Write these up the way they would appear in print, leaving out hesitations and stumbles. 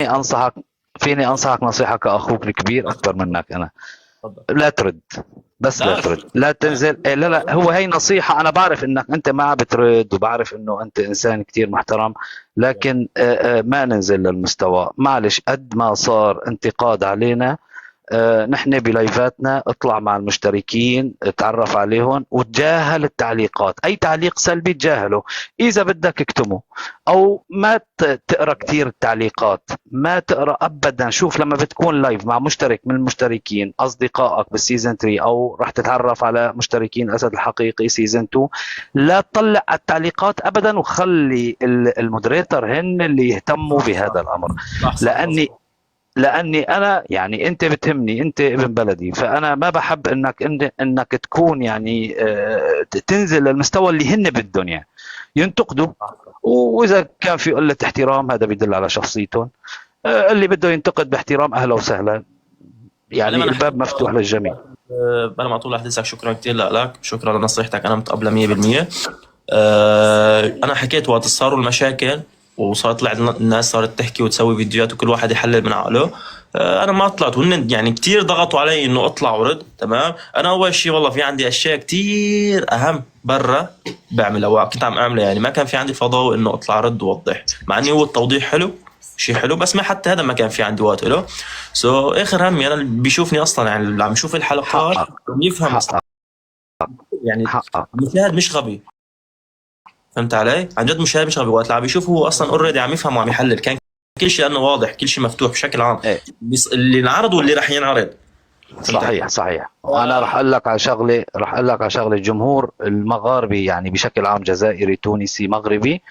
أنصحك فيني أنصحك نصيحة كأخوك الكبير أكبر منك أنا. اتفضل. لا ترد، بس لا لا ترد، لا تنزل. إيه لا لا، هو هي نصيحة. أنا بعرف إنك أنت ما بترد، وبعرف إنه أنت إنسان كتير محترم، لكن ما ننزل للمستوى. معلش، قد ما صار انتقاد علينا، نحن بلايفاتنا اطلع مع المشتركين، اتعرف عليهم وتجاهل التعليقات. اي تعليق سلبي تجاهله. اذا بدك اكتمه، او ما تقرا كثير التعليقات، ما تقرا ابدا. شوف، لما بتكون لايف مع مشترك من المشتركين اصدقائك بالسيزون 3، او راح تتعرف على مشتركين اسد الحقيقي سيزون 2، لا تطلع على التعليقات ابدا، وخلي المودريتر هن اللي يهتموا صح بهذا صح الامر. صح صح لاني مظبوط. لاني انا يعني انت بتهمني، انت ابن بلدي، فانا ما بحب انك تكون يعني تنزل للمستوى اللي هن بدهم يعني ينتقدوا. صح صح. واذا كان في قله احترام هذا بيدل على شخصيتهم. اللي بده ينتقد باحترام اهلا وسهلا، يعني ما يعني انا الباب حكيت مفتوح للجميع. انا مع طول احدثك، شكرا كثير لك، شكرا لنصيحتك، انا متقبلها 100%. انا حكيت وقت صاروا المشاكل وصار طلع الناس صارت تحكي وتسوي فيديوهات وكل واحد يحلل من عقله. انا ما طلعت، وهن يعني كتير ضغطوا علي انه اطلع ورد. تمام، انا اول شيء والله في عندي اشياء كتير اهم برا بعملها، كنت عم اعملها، يعني ما كان في عندي فضاوة انه اطلع رد ووضح، مع اني هو التوضيح حلو، شيء حلو، بس ما حتى هذا ما كان في عندي وقت له. اخر همي انا اللي بيشوفني اصلا، يعني اللي عم يشوف الحلقات حقك، بيفهم حقك، يعني حقك. المشاهد مش غبي. فهمت علي؟ عن جد مشاهد مش غبي، وقت اللي عم يشوف هو اصلا اوريدي عم يفهم وعم يحلل، كان كل شيء لانه واضح، كل شيء مفتوح بشكل عام، ايه، اللي انعرض واللي راح ينعرض. فهمت علي؟ صحيح صحيح. وانا راح اقول لك على شغله. الجمهور المغاربي يعني بشكل عام، جزائري تونسي مغربي،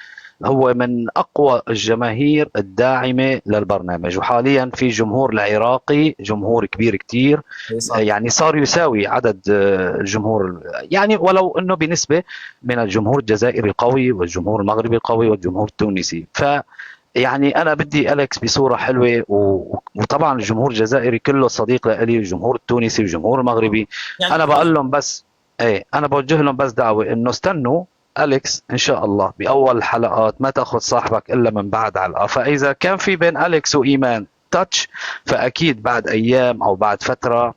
هو من اقوى الجماهير الداعمه للبرنامج. وحاليا في جمهور العراقي، جمهور كبير كتير، اي صح. يعني صار يساوي عدد الجمهور، يعني ولو انه بنسبه من الجمهور الجزائري القوي والجمهور المغربي القوي والجمهور التونسي. يعني انا بدي اليكس بصوره حلوه، وطبعا الجمهور الجزائري كله صديق لي، الجمهور التونسي والجمهور المغربي. يعني انا بقول لهم بس، ايه، انا بوجه لهم بس دعوه انه استنوا اليكس ان شاء الله باول الحلقات. ما تاخذ صاحبك الا من بعد علقه. فاذا كان في بين اليكس وايمان تاتش، فاكيد بعد ايام او بعد فتره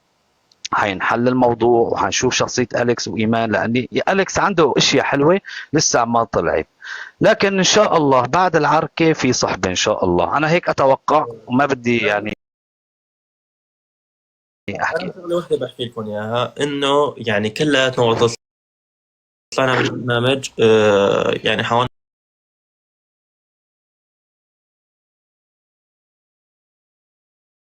حينحل الموضوع، وحنشوف شخصية أليكس وإيمان، لأن أليكس عنده أشياء حلوة لسه ما طلعت. لكن إن شاء الله بعد العركة في صحبة إن شاء الله، أنا هيك أتوقع، وما بدي يعني انا أحكي. شغله وحده بحكي لكم اياها، انه يعني كلياتنا وقت طلعنا بالبرنامج يعني حاولنا